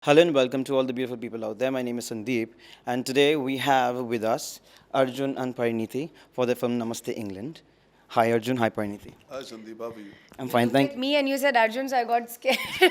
Hello and welcome to all the beautiful people out there. My name is Sandeep, and today we have with us Arjun and Parineeti for the film Namaste England. Hi Arjun, hi Parineeti. Hi Sandeep, how are you? I'm You fine, looked thank at me and you said Arjun, so I got scared for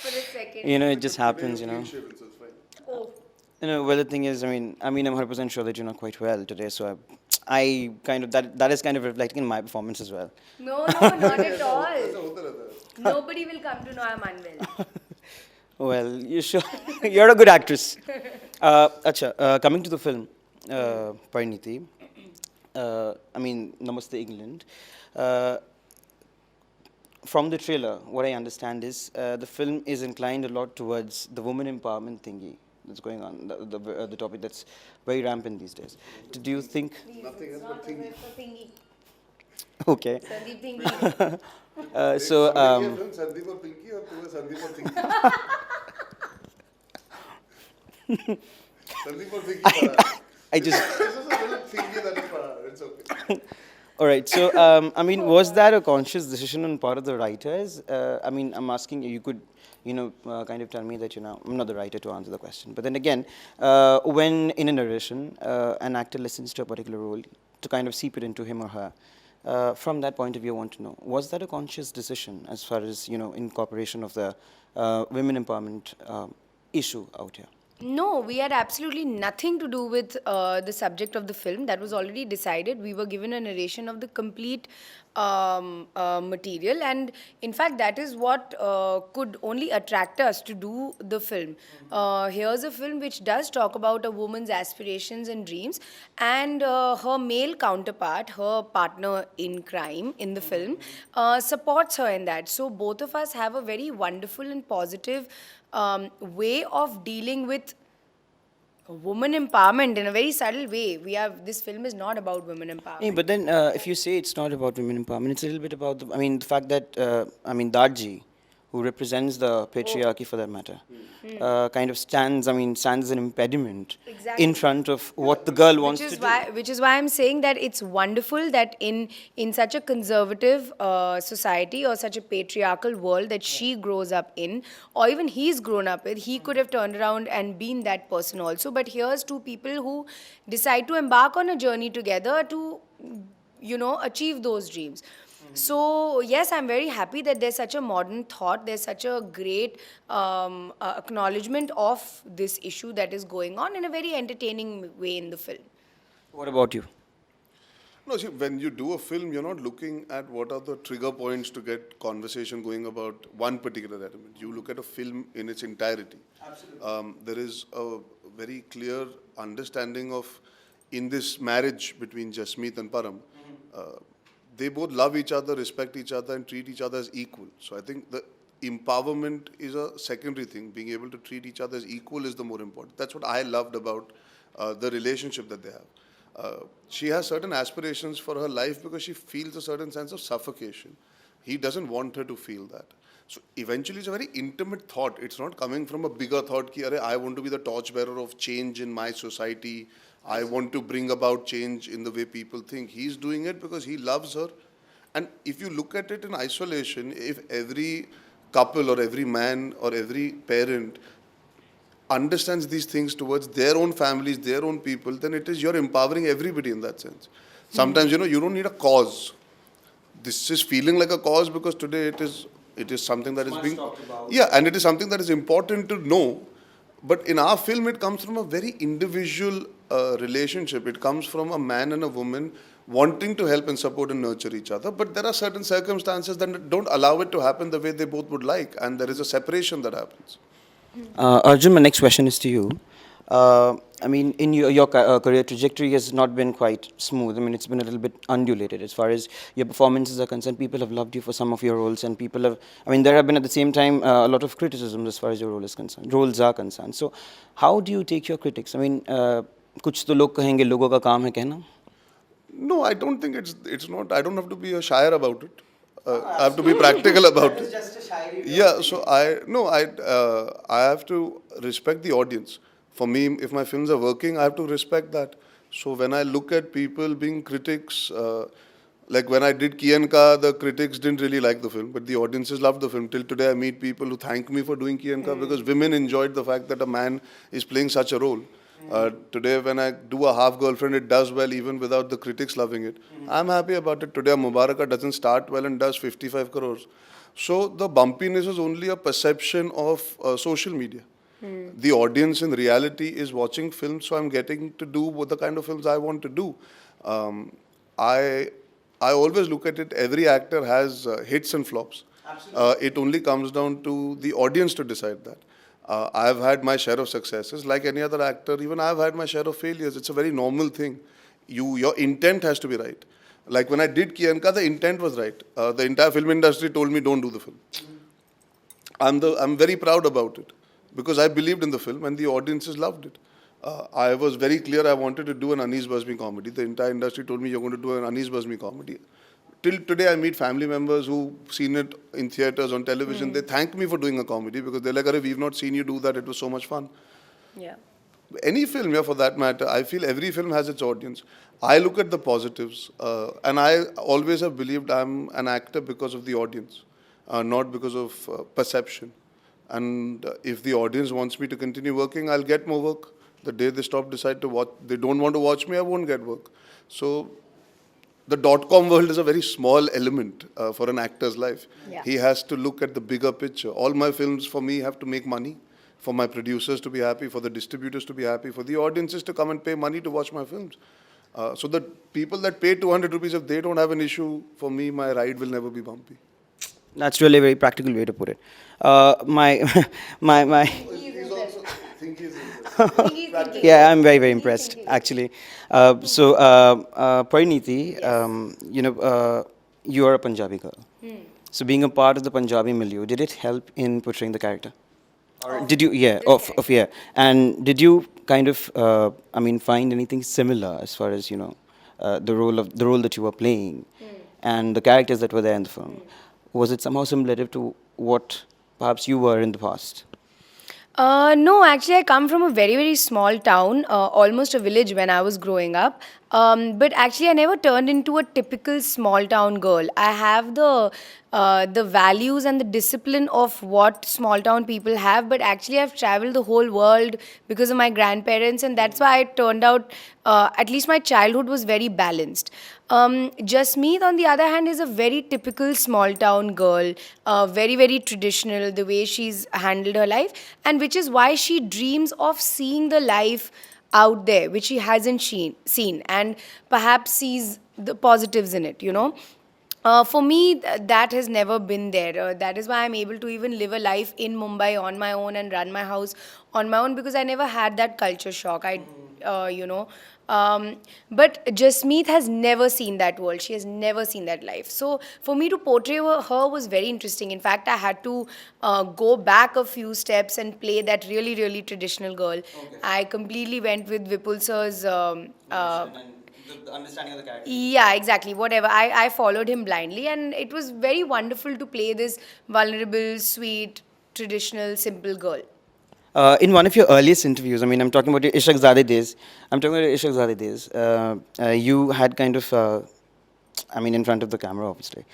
a second. it just Today happens, you're clean shaven, so it's fine. Oh, Well, the thing is, I'm 100% sure that you're not quite well today, so I kind of that is kind of reflecting in my performance as well. no, no, not at all. ऐसा होता रहता है. Nobody will come to know I'm unwell. Well, you sure you're a good actress. Coming to the film, Parineeti. Namaste England. Uh, from the trailer, what I understand is the film is inclined a lot towards the woman empowerment thingy that's going on, the topic that's very rampant these days. Do you think? Nothing else but thingy. Okay. Sandeep thinking. So, ये film Sandeep और पिंकी और तू है संदीप और thingy. Sandeep और पिंकी पढ़ा. I just. This is a little thingy that is पढ़ा. It's okay. All right. So, was that a conscious decision on part of the writers? I'm asking you. You could, kind of tell me that I'm not the writer to answer the question. But then again, when in a narration, an actor listens to a particular role to kind of seep it into him or her. From that point of view, I want to know: was that a conscious decision as far as incorporation of the women empowerment issue out here? No, we had absolutely nothing to do with the subject of the film. That was already decided. We were given a narration of the complete material, and in fact, that is what could only attract us to do the film. Here's a film which does talk about a woman's aspirations and dreams, and her male counterpart, her partner in crime in the film, supports her in that. So, both of us have a very wonderful and positive way of dealing with woman empowerment in a very subtle way. This film is not about women Yeah, empowerment. but then if you say it's not about women empowerment, it's a little bit about the fact that Darji, who represents the patriarchy for that matter, kind of stands as an impediment Exactly. in front of what the girl wants to do. Which is why I'm saying that it's wonderful that in such a conservative society or such a patriarchal world that she grows up in, or even he's grown up with, he could have turned around and been that person also. But here's two people who decide to embark on a journey together to achieve those dreams. So yes, I'm very happy that there's such a modern thought, there's such a great acknowledgement of this issue that is going on in a very entertaining way in the film. What about you? No, see, when you do a film, you're not looking at what are the trigger points to get conversation going about one particular element. You look at a film in its entirety. Absolutely. There is a very clear understanding of, in this marriage between Jasmeet and Param, they both love each other, respect each other, and treat each other as equal. So I think the empowerment is a secondary thing. Being able to treat each other as equal is the more important. That's what I loved about the relationship that they have. She has certain aspirations for her life because she feels a certain sense of suffocation. He doesn't want her to feel that. So eventually it's a very intimate thought. It's not coming from a bigger thought ki, I want to be the torchbearer of change in my society. I want to bring about change in the way people think. He's doing it because he loves her. And if you look at it in isolation, if every couple or every man or every parent understands these things towards their own families, their own people, then it is you're empowering everybody in that sense. Sometimes, you don't need a cause. This is feeling like a cause because today it is something that is being yeah, and it is something that is important to know. But in our film, it comes from a very individual relationship. It comes from a man and a woman wanting to help and support and nurture each other. But there are certain circumstances that don't allow it to happen the way they both would like, and there is a separation that happens. Arjun, my next question is to you. In your career trajectory has not been quite smooth. It's been a little bit undulated as far as your performances are concerned. People have loved you for some of your roles, and people have. There have been at the same time a lot of criticism as far as your roles are concerned. So, how do you take your critics? कुछ तो लोग कहेंगे लोगों का काम है कहना. No, I don't think it's not. I don't have to be a shire about it. I have to be practical about it. Yeah, so I have to respect the audience. For me, if my films are working, I have to respect that. So when I look at people being critics, Like when I did Kiyanka, the critics didn't really like the film, but the audiences loved the film. Till today, I meet people who thank me for doing Kiyanka because women enjoyed the fact that a man is playing such a role. Today, when I do a half girlfriend, it does well even without the critics loving it. I'm happy about it. Today, Mubaraka doesn't start well and does 55 crores. So the bumpiness is only a perception of social media. The audience in reality is watching films, so I'm getting to do what the kind of films I want to do. Um, I I always look at it. Every actor has hits and flops. It only comes down to the audience to decide that. I've had my share of successes, like any other actor. Even I've had my share of failures. It's a very normal thing. Your intent has to be right. Like when I did Kiyanka, the intent was right. The entire film industry told me don't do the film. I'm very proud about it because I believed in the film and the audiences loved it. I was very clear I wanted to do an Anis Bazmi comedy. The entire industry told me you're going to do an Anis Bazmi comedy. Till today, I meet family members who've seen it in theaters, on television. They thank me for doing a comedy because they're like, "Arey, we've not seen you do that. It was so much fun." Yeah. Any film, yeah, for that matter, I feel every film has its audience. I look at the positives, and I always have believed I'm an actor because of the audience, not because of perception. And if the audience wants me to continue working, I'll get more work. The day decide to watch, they don't want to watch me, I won't get work. So the .com world is a very small element for an actor's life. Yeah. He has to look at the bigger picture. All my films for me have to make money, for my producers to be happy, for the distributors to be happy, for the audiences to come and pay money to watch my films. So the people that pay 200 rupees, if they don't have an issue, for me, my ride will never be bumpy. That's really a very practical way to put it. My, my. He's also thinking. Yeah, I'm very, very impressed, actually. Parineeti, you are a Punjabi girl. So being a part of the Punjabi milieu, did it help in portraying the character? Or did you, yeah, yeah. And did you kind of, find anything similar as far as, the role that you were playing and the characters that were there in the film? Was it somehow similar to what perhaps you were in the past? No, actually, I come from a very, very small town, almost a village when I was growing up. But actually, I never turned into a typical small town girl. I have the values and the discipline of what small town people have. But actually, I've traveled the whole world because of my grandparents, and that's why I turned out. At least my childhood was very balanced. Jasmeet, on the other hand, is a very typical small town girl, very, very traditional, the way she's handled her life, and which is why she dreams of seeing the life out there, which she hasn't seen, and perhaps sees the positives in it, For me, that has never been there. That is why I'm able to even live a life in Mumbai on my own and run my house on my own because I never had that culture shock. But Jasmeet has never seen that world. She has never seen that life. So for me to portray her was very interesting. In fact, I had to go back a few steps and play that really, really traditional girl. Okay. I completely went with Vipul sir's. The understanding of the character. Yeah, exactly. Whatever. I followed him blindly, and it was very wonderful to play this vulnerable, sweet, traditional, simple girl. In one of your earliest interviews, I'm talking about your Ishaq Zade days. You had kind of, in front of the camera, obviously.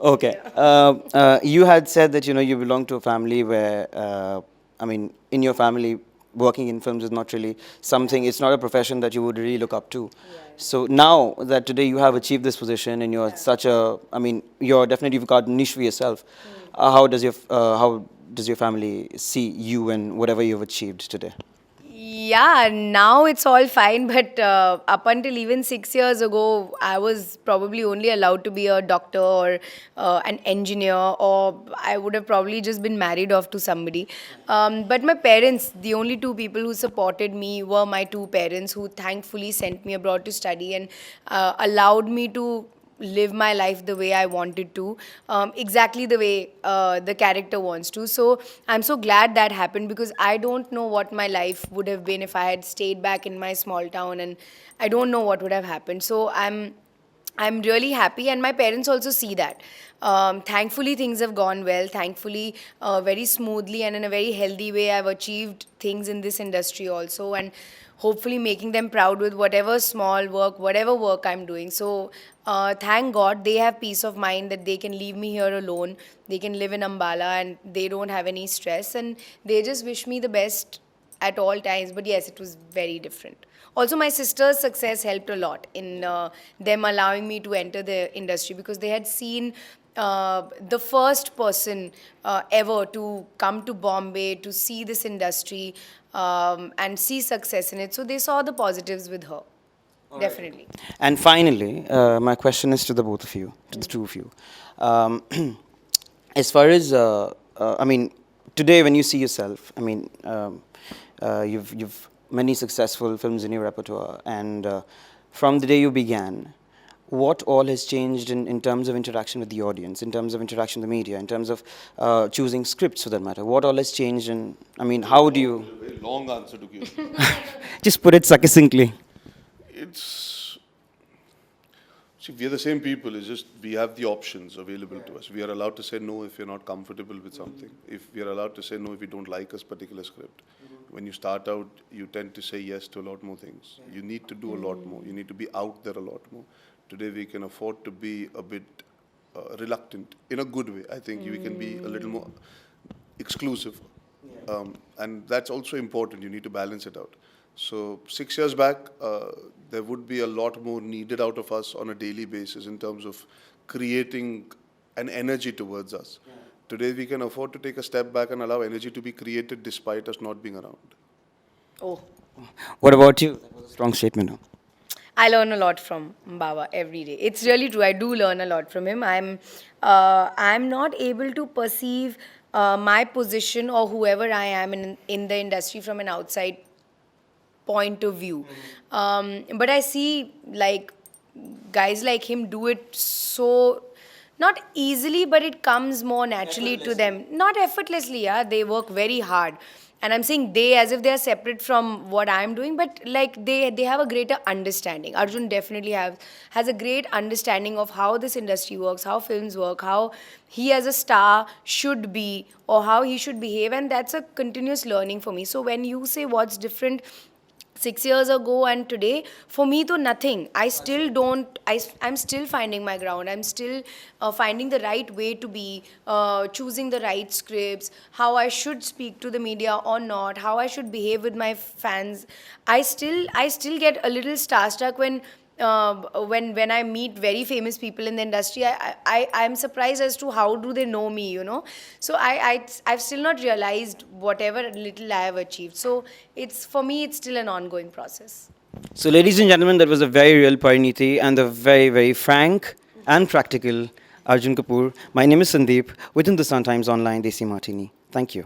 Okay. You had said that, you belong to a family where, in your family, working in films is not really something, it's not a profession that you would really look up to. Yeah. So now that today you have achieved this position and you're such a, you're definitely, you've got niche for yourself. How does your family see you and whatever you've achieved today? Yeah, now it's all fine, but up until even 6 years ago, I was probably only allowed to be a doctor or an engineer, or I would have probably just been married off to somebody. But my parents, the only two people who supported me were my two parents, who thankfully sent me abroad to study and allowed me to live my life the way I wanted to, exactly the way the character wants to. So I'm so glad that happened because I don't know what my life would have been if I had stayed back in my small town, and I don't know what would have happened. So I'm I'm really happy, and my parents also see that. Thankfully, things have gone well. Thankfully, very smoothly and in a very healthy way, I've achieved things in this industry also, and hopefully making them proud with whatever small work, whatever work I'm doing. So, thank God they have peace of mind that they can leave me here alone. They can live in Ambala and they don't have any stress, and they just wish me the best at all times. But yes, it was very different. Also, my sister's success helped a lot in them allowing me to enter the industry, because they had seen the first person ever to come to Bombay to see this industry and see success in it. So they saw the positives with her. Definitely. And finally, my question is to the both of you, to the two of you. Um, as far as, I mean, today when you see yourself, I mean, you've many successful films in your repertoire, and from the day you began, what all has changed in terms of interaction with the audience, in terms of interaction with the media, in terms of choosing scripts for that matter? What all has changed, and I mean, how do you Very long answer to give. just put it succinctly? It's, see, we are the same people. It's just we have the options available to us. We are allowed to say no if you're not comfortable with something. If we are allowed to say no if we don't like a particular script. When you start out, you tend to say yes to a lot more things. You need to do a lot more. You need to be out there a lot more. Today we can afford to be a bit reluctant in a good way. I think we can be a little more exclusive. And that's also important. You need to balance it out. So 6 years back, there would be a lot more needed out of us on a daily basis in terms of creating an energy towards us. Yeah. Today, we can afford to take a step back and allow energy to be created despite us not being around. Oh. What about you? That was a strong statement. Huh? I learn a lot from Baba every day. It's really true. I do learn a lot from him. I'm not able to perceive my position or whoever I am in the industry from an outside point of view. But I see like guys like him do it so not easily, but it comes more naturally to them. Not effortlessly, yeah. They work very hard. And I'm saying they as if they are separate from what I'm doing, but like they have a greater understanding. Arjun definitely has a great understanding of how this industry works, how films work, how he as a star should be or how he should behave, and that's a continuous learning for me. So when you say what's different 6 years ago and today, for me though nothing. I still don't, I'm still finding my ground. I'm still finding the right way to be, choosing the right scripts, how I should speak to the media or not, how I should behave with my fans. I still get a little starstruck when I meet very famous people in the industry. I'm surprised as to how do they know me, you know. So I've still not realized whatever little I have achieved. So it's, for me, it's still an ongoing process. So, ladies and gentlemen, that was a very real Parineeti and a very, very frank and practical Arjun Kapoor. My name is Sandeep with Hindustan Times Online, Desi Martini. Thank you.